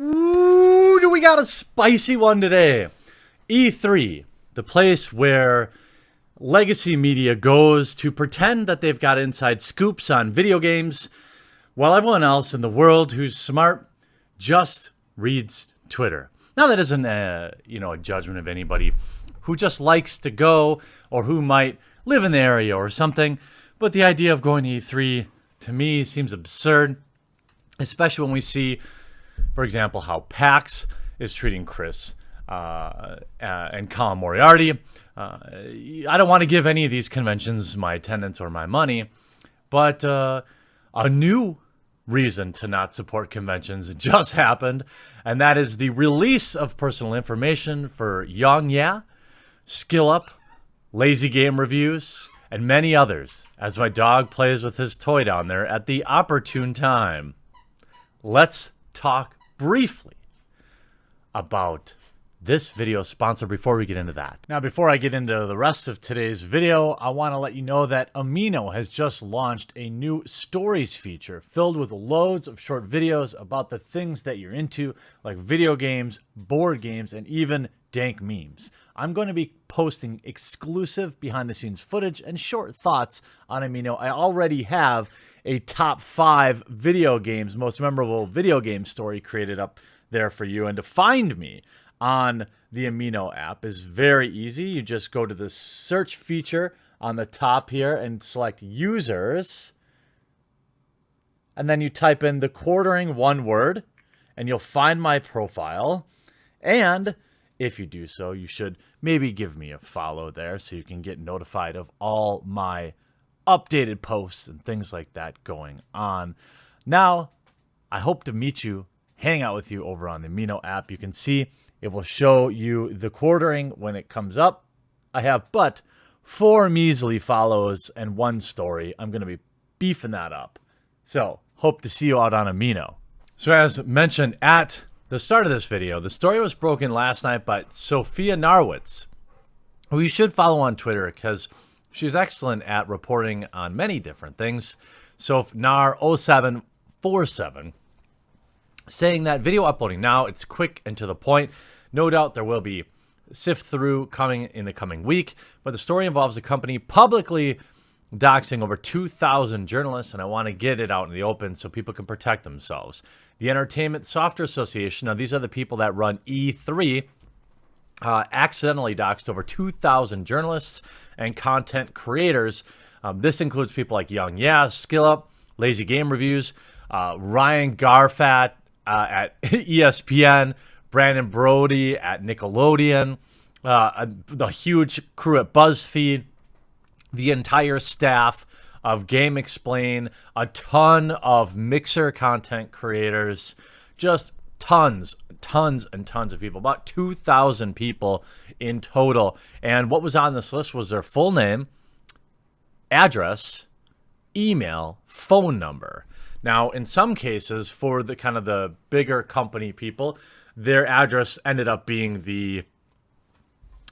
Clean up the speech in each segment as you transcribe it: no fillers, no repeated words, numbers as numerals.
Ooh, do we got a spicy one today? E3, the place where legacy media goes to pretend that they've got inside scoops on video games, while everyone else in the world who's smart just reads Twitter. Now, that isn't a judgment of anybody who just likes to go or who might live in the area or something, but the idea of going to E3 to me seems absurd, especially when we see, for example, how PAX is treating Chris and Colin Moriarty. I don't want to give any of these conventions my attendance or my money, but a new reason to not support conventions just happened, and that is the release of personal information for YongYea, Skillup, Lazy Game Reviews, and many others, as my dog plays with his toy down there at the opportune time. Let's talk briefly about this video sponsor before we get into that. Now, before I get into the rest of today's video, I want to let you know that Amino has just launched a new stories feature filled with loads of short videos about the things that you're into, like video games, board games, and even dank memes. I'm going to be posting exclusive behind-the-scenes footage and short thoughts on Amino. I already have a top 5 video games, most memorable video game story created up there for you. And to find me on the Amino app is very easy. You just go to the search feature on the top here and select users. And then you type in the quartering one word and you'll find my profile. And if you do so, you should maybe give me a follow there so you can get notified of all my updated posts and things like that going on. Now, I hope to meet you, hang out with you over on the Amino app. You can see it will show you the quartering when it comes up. I have but 4 measly follows and 1 story. I'm going to be beefing that up. So, hope to see you out on Amino. So, as mentioned at the start of this video, the story was broken last night by Sophia Narwitz, who you should follow on Twitter because she's excellent at reporting on many different things. SophNar0747, saying that video uploading now, it's quick and to the point. No doubt there will be sift through coming in the coming week, but the story involves a company publicly doxing over 2,000 journalists, and I want to get it out in the open so people can protect themselves. The Entertainment Software Association, now these are the people that run E3, accidentally doxed over 2,000 journalists and content creators. This includes people like YongYea, Skillup, Lazy Game Reviews, Ryan Garfat at ESPN, Brandon Brody at Nickelodeon, the huge crew at BuzzFeed, the entire staff of Game Explain, a ton of Mixer content creators, just tons and tons of people, about 2,000 people in total. And what was on this list was their full name, address, email, phone number. Now, in some cases, for the kind of the bigger company people, their address ended up being the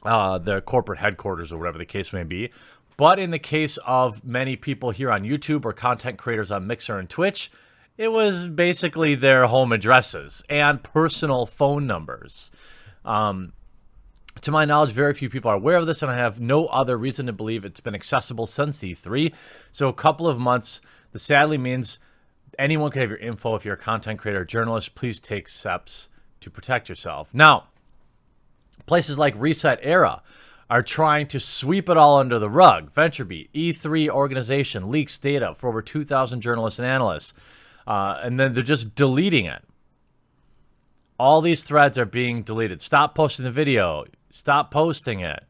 corporate headquarters or whatever the case may be. But in the case of many people here on YouTube or content creators on Mixer and Twitch, it was basically their home addresses and personal phone numbers. To my knowledge, very few people are aware of this, and I have no other reason to believe it's been accessible since E3. So a couple of months, this sadly means anyone can have your info. If you're a content creator or journalist, please take steps to protect yourself. Now, places like Reset Era are trying to sweep it all under the rug. VentureBeat, E3 organization, leaks data for over 2,000 journalists and analysts. And then they're just deleting it. All these threads are being deleted. Stop posting the video. Stop posting it.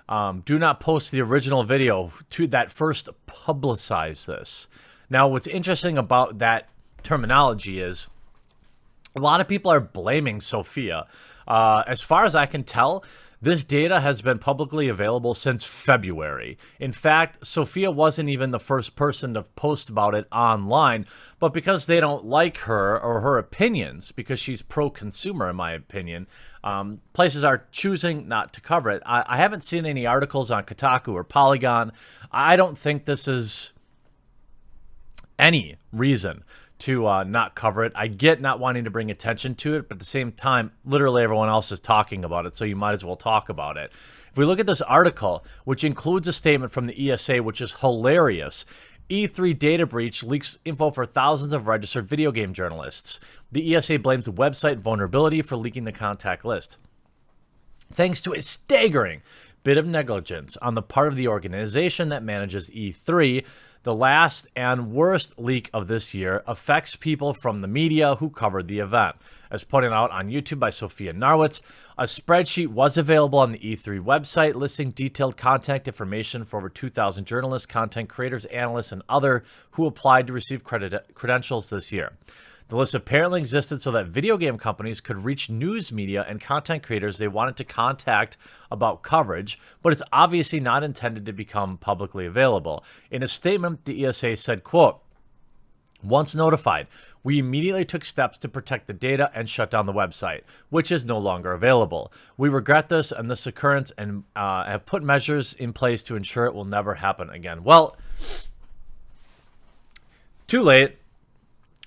Do not post the original video that first publicized this. Now, what's interesting about that terminology is a lot of people are blaming Sophia. As far as I can tell, this data has been publicly available since February. In fact, Sophia wasn't even the first person to post about it online, but because they don't like her or her opinions, because she's pro-consumer in my opinion, places are choosing not to cover it. I haven't seen any articles on Kotaku or Polygon. I don't think this is any reason to not cover it. I get not wanting to bring attention to it, but at the same time, literally everyone else is talking about it, so you might as well talk about it. If we look at this article, which includes a statement from the ESA, which is hilarious, E3 data breach leaks info for thousands of registered video game journalists. The ESA blames the website vulnerability for leaking the contact list. Thanks to a staggering bit of negligence on the part of the organization that manages E3, the last and worst leak of this year affects people from the media who covered the event. As pointed out on YouTube by Sophia Narwitz, a spreadsheet was available on the E3 website listing detailed contact information for over 2,000 journalists, content creators, analysts, and other who applied to receive credentials this year. The list apparently existed so that video game companies could reach news media and content creators they wanted to contact about coverage, but it's obviously not intended to become publicly available. In a statement, the ESA said, quote, "Once notified, we immediately took steps to protect the data and shut down the website, which is no longer available. We regret this and this occurrence and have put measures in place to ensure it will never happen again." Well, too late.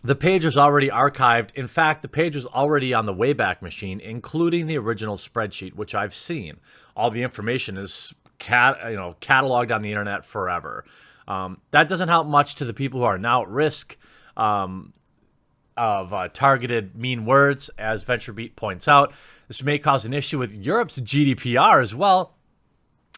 The page was already archived. In fact, the page was already on the Wayback Machine, including the original spreadsheet, which I've seen. All the information is cataloged on the internet forever. That doesn't help much to the people who are now at risk of targeted mean words, as VentureBeat points out. This may cause an issue with Europe's GDPR as well.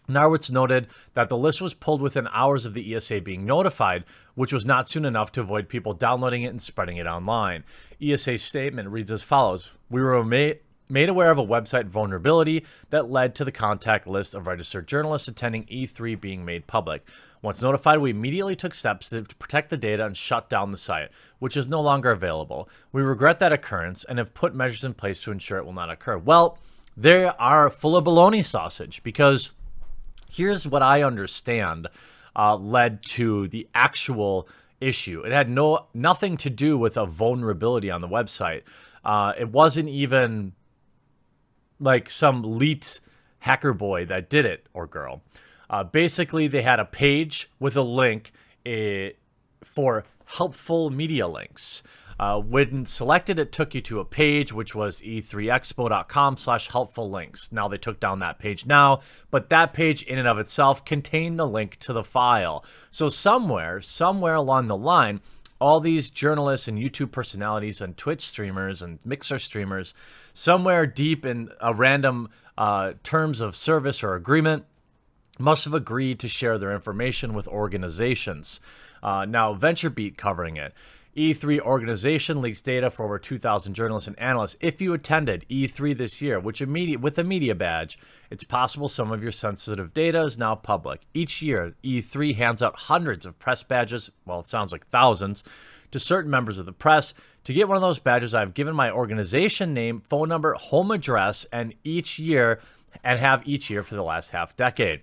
Narwitz noted that the list was pulled within hours of the ESA being notified, which was not soon enough to avoid people downloading it and spreading it online. ESA's statement reads as follows: "We were made aware of a website vulnerability that led to the contact list of registered journalists attending E3 being made public. Once notified, we immediately took steps to protect the data and shut down the site, which is no longer available. We regret that occurrence and have put measures in place to ensure it will not occur." Well, they are full of baloney sausage, because here's what I understand led to the actual issue. It had nothing to do with a vulnerability on the website. It wasn't even like some leaked hacker boy that did it, or girl. Basically, they had a page with a link for helpful media links. When selected, it took you to a page, which was e3expo.com/helpful links. Now they took down that page now, but that page in and of itself contained the link to the file. So somewhere along the line, all these journalists and YouTube personalities and Twitch streamers and Mixer streamers, somewhere deep in a random terms of service or agreement, must have agreed to share their information with organizations. Now, VentureBeat covering it. E3 organization leaks data for over 2,000 journalists and analysts. If you attended E3 this year, with a media badge, it's possible some of your sensitive data is now public. Each year, E3 hands out hundreds of press badges, well, it sounds like thousands, to certain members of the press. To get one of those badges, I've given my organization name, phone number, home address, and have each year for the last half decade.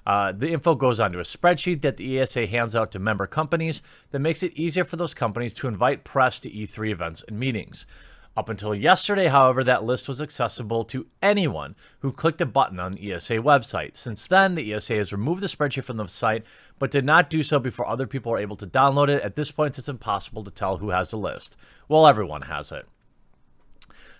The info goes onto a spreadsheet that the ESA hands out to member companies that makes it easier for those companies to invite press to E3 events and meetings. Up until yesterday, however, that list was accessible to anyone who clicked a button on the ESA website. Since then, the ESA has removed the spreadsheet from the site, but did not do so before other people are able to download it. At this point, it's impossible to tell who has the list. Well, everyone has it.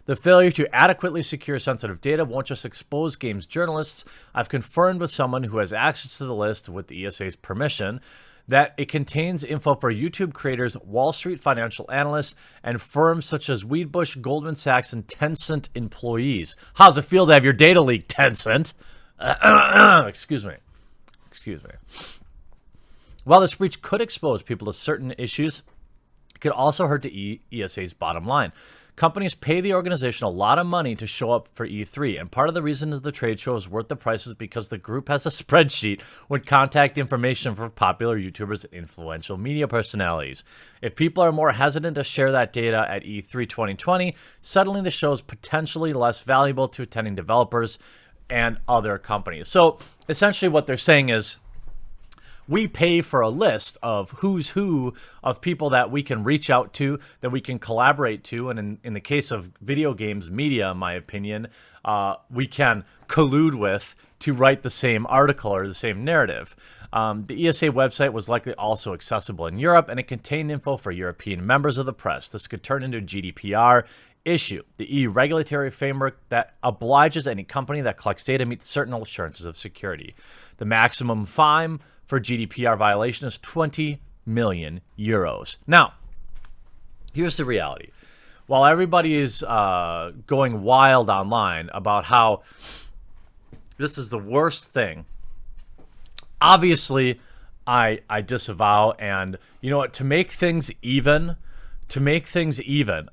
The failure to adequately secure sensitive data won't just expose games journalists. I've confirmed with someone who has access to the list with the ESA's permission that it contains info for YouTube creators, Wall Street financial analysts, and firms such as Weedbush, Goldman Sachs, and Tencent employees. How's it feel to have your data leaked, Tencent? Excuse me. While this breach could expose people to certain issues, it could also hurt the ESA's bottom line. Companies pay the organization a lot of money to show up for E3, and part of the reason is the trade show is worth the price is because the group has a spreadsheet with contact information for popular YouTubers and influential media personalities. If people are more hesitant to share that data at E3 2020, suddenly the show is potentially less valuable to attending developers and other companies. So essentially what they're saying is, We pay for a list of who's who of people that we can reach out to, that we can collaborate to. And in the case of video games media, in my opinion, we can collude with to write the same article or the same narrative. The ESA website was likely also accessible in Europe, and it contained info for European members of the press. This could turn into a GDPR issue. The EU regulatory framework that obliges any company that collects data meets certain assurances of security. The maximum fine for GDPR violation is 20 million euros. Now, here's the reality. While everybody is going wild online about how this is the worst thing, obviously I disavow. And you know what, to make things even,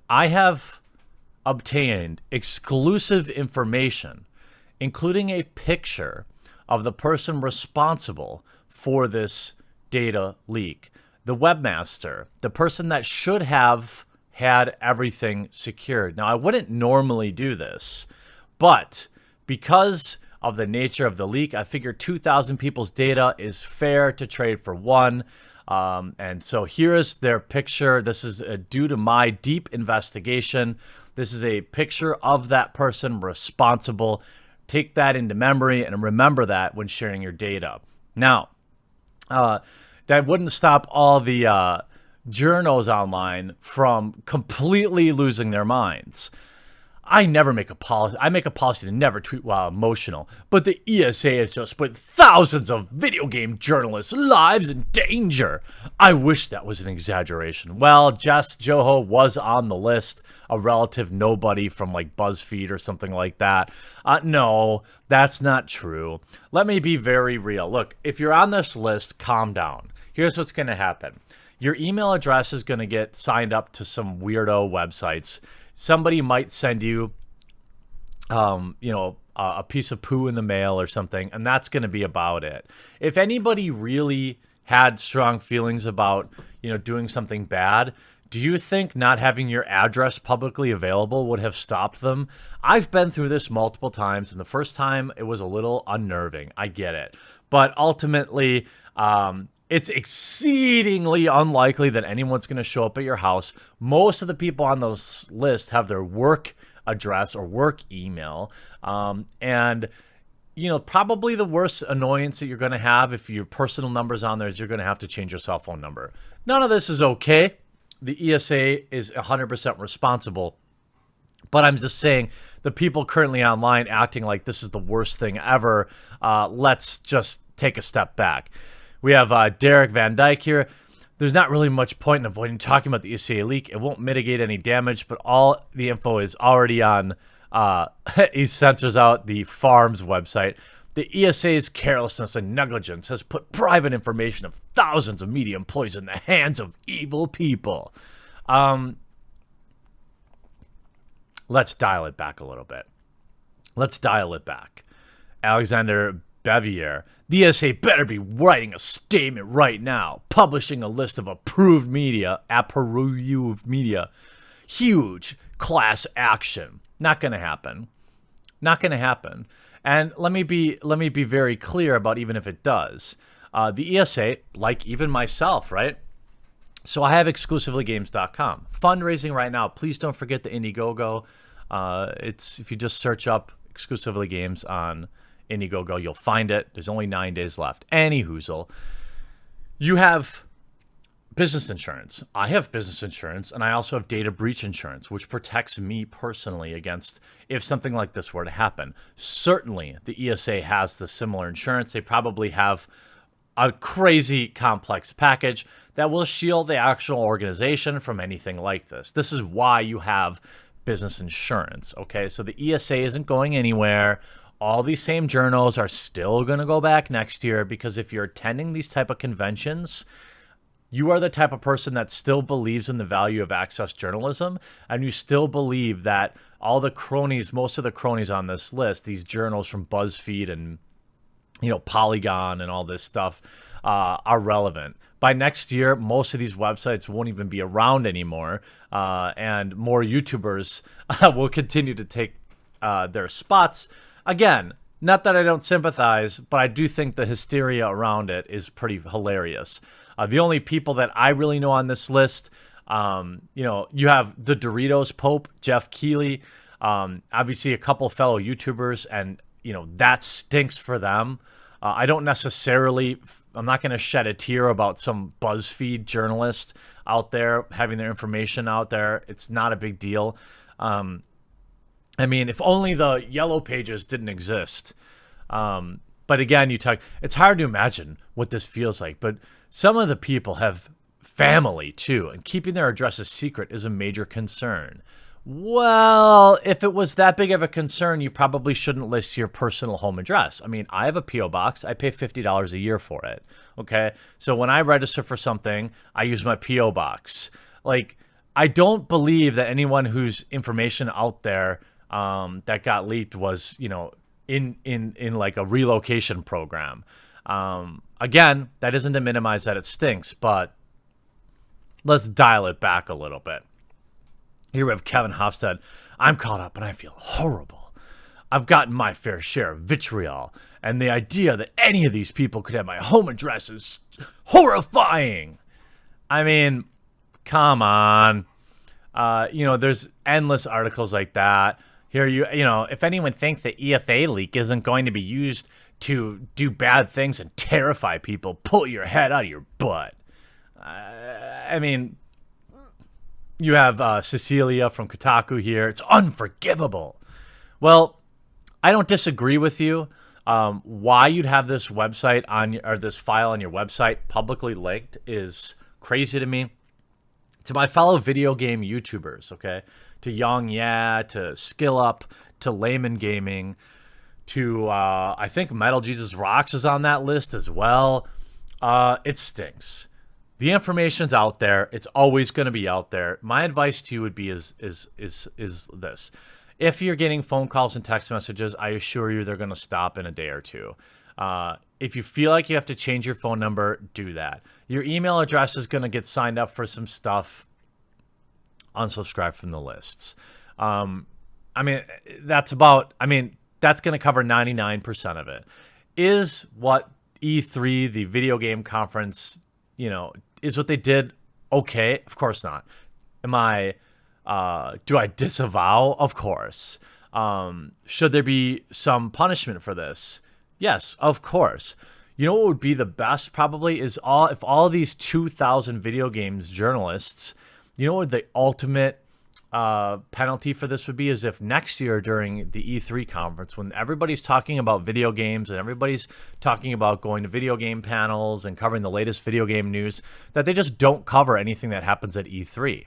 I have obtained exclusive information, including a picture of the person responsible for this data leak, the webmaster, the person that should have had everything secured. Now, I wouldn't normally do this, but because of the nature of the leak, I figured 2,000 people's data is fair to trade for one. And so here is their picture. This is due to my deep investigation. This is a picture of that person responsible. Take that into memory and remember that when sharing your data. Now, that wouldn't stop all the journos online from completely losing their minds. I never make a policy. I make a policy to never tweet while emotional. But the ESA has just put thousands of video game journalists' lives in danger. I wish that was an exaggeration. Well, Jess Joho was on the list, a relative nobody from like BuzzFeed or something like that. No, that's not true. Let me be very real. Look, if you're on this list, calm down. Here's what's going to happen. Your email address is going to get signed up to some weirdo websites. Somebody might send you, a piece of poo in the mail or something, and that's going to be about it. If anybody really had strong feelings about, doing something bad, do you think not having your address publicly available would have stopped them? I've been through this multiple times, and the first time it was a little unnerving. I get it. But ultimately, it's exceedingly unlikely that anyone's going to show up at your house. Most of the people on those lists have their work address or work email. And, probably the worst annoyance that you're going to have if your personal number's on there is you're going to have to change your cell phone number. None of this is okay. The ESA is 100% responsible. But I'm just saying the people currently online acting like this is the worst thing ever, let's just take a step back. We have Derek Van Dyke here. There's not really much point in avoiding talking about the ESA leak. It won't mitigate any damage, but all the info is already on, he censors out the farm's website. The ESA's carelessness and negligence has put private information of thousands of media employees in the hands of evil people. Let's dial it back a little bit. Alexander Bevier. The ESA better be writing a statement right now, publishing a list of approved media. Huge class action. Not going to happen. And let me be very clear about even if it does. The ESA, like even myself, right? So I have exclusivelygames.com. Fundraising right now. Please don't forget the Indiegogo. It's if you just search up Exclusively Games on Indiegogo, you'll find it. There's only 9 days left. Anyhoozle, you have business insurance. I have business insurance, and I also have data breach insurance, which protects me personally against if something like this were to happen. Certainly, the ESA has the similar insurance. They probably have a crazy complex package that will shield the actual organization from anything like this. This is why you have business insurance, okay? So the ESA isn't going anywhere. All these same journals are still going to go back next year because if you're attending these type of conventions, you are the type of person that still believes in the value of access journalism, and you still believe that all the cronies, most of the cronies on this list, these journals from BuzzFeed and Polygon and all this stuff are relevant. By next year, most of these websites won't even be around anymore, and more YouTubers will continue to take their spots. Again, Not that I don't sympathize, but I do think the hysteria around it is pretty hilarious. The only people that I really know on this list, you have the Doritos Pope, Jeff Keighley, obviously a couple fellow YouTubers, and, that stinks for them. I don't necessarily, I'm not going to shed a tear about some BuzzFeed journalist out there having their information out there. It's not a big deal. If only the yellow pages didn't exist. But again, it's hard to imagine what this feels like, but some of the people have family too, and keeping their addresses secret is a major concern. Well, if it was that big of a concern, you probably shouldn't list your personal home address. I have a P.O. box. I pay $50 a year for it. Okay. So when I register for something, I use my P.O. box. I don't believe that anyone whose information out there that got leaked was, in like a relocation program. Again, that isn't to minimize that it stinks, but let's dial it back a little bit. Here we have Kevin Hofstad. I'm caught up and I feel horrible. I've gotten my fair share of vitriol, and the idea that any of these people could have my home address is horrifying. Come on. There's endless articles like that. Here, if anyone thinks the EFA leak isn't going to be used to do bad things and terrify people, pull your head out of your butt. You have Cecilia from Kotaku here. It's unforgivable. Well, I don't disagree with you. Why you'd have this website or this file on your website publicly linked is crazy to me. To my fellow video game YouTubers, okay, to YongYea, to Skillup, to Layman Gaming, to I think Metal Jesus Rocks is on that list as well. It stinks. The information's out there. It's always going to be out there. My advice to you would be is this. If you're getting phone calls and text messages, I assure you they're going to stop in a day or two. If you feel like you have to change your phone number, do that. Your email address is going to get signed up for some stuff. Unsubscribe from the lists. That's going to cover 99% of it. Is what E3, the video game conference, is what they did okay? Of course not. Do I disavow? Of course. Should there be some punishment for this? Yes, of course. What would be the best probably is if all these 2,000 video games journalists, what the ultimate penalty for this would be is if next year during the E3 conference, when everybody's talking about video games and everybody's talking about going to video game panels and covering the latest video game news, that they just don't cover anything that happens at E3.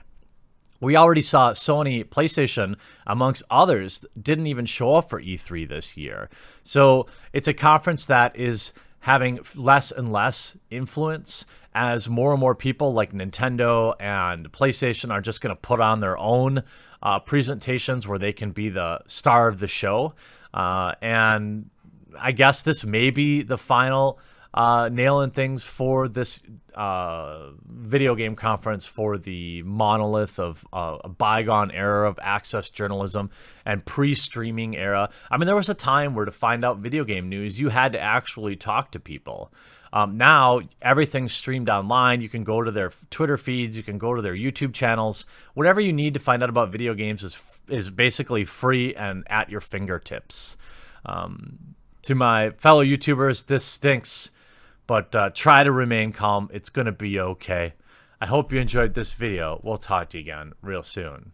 We already saw Sony, PlayStation, amongst others, didn't even show up for E3 this year. So it's a conference that is having less and less influence as more and more people like Nintendo and PlayStation are just going to put on their own presentations where they can be the star of the show. And I guess this may be the final nail in things for this video game conference for the monolith of a bygone era of access journalism and pre-streaming era. There was a time where to find out video game news, you had to actually talk to people. Now, everything's streamed online. You can go to their Twitter feeds. You can go to their YouTube channels. Whatever you need to find out about video games is basically free and at your fingertips. To my fellow YouTubers, this stinks. But try to remain calm. It's going to be okay. I hope you enjoyed this video. We'll talk to you again real soon.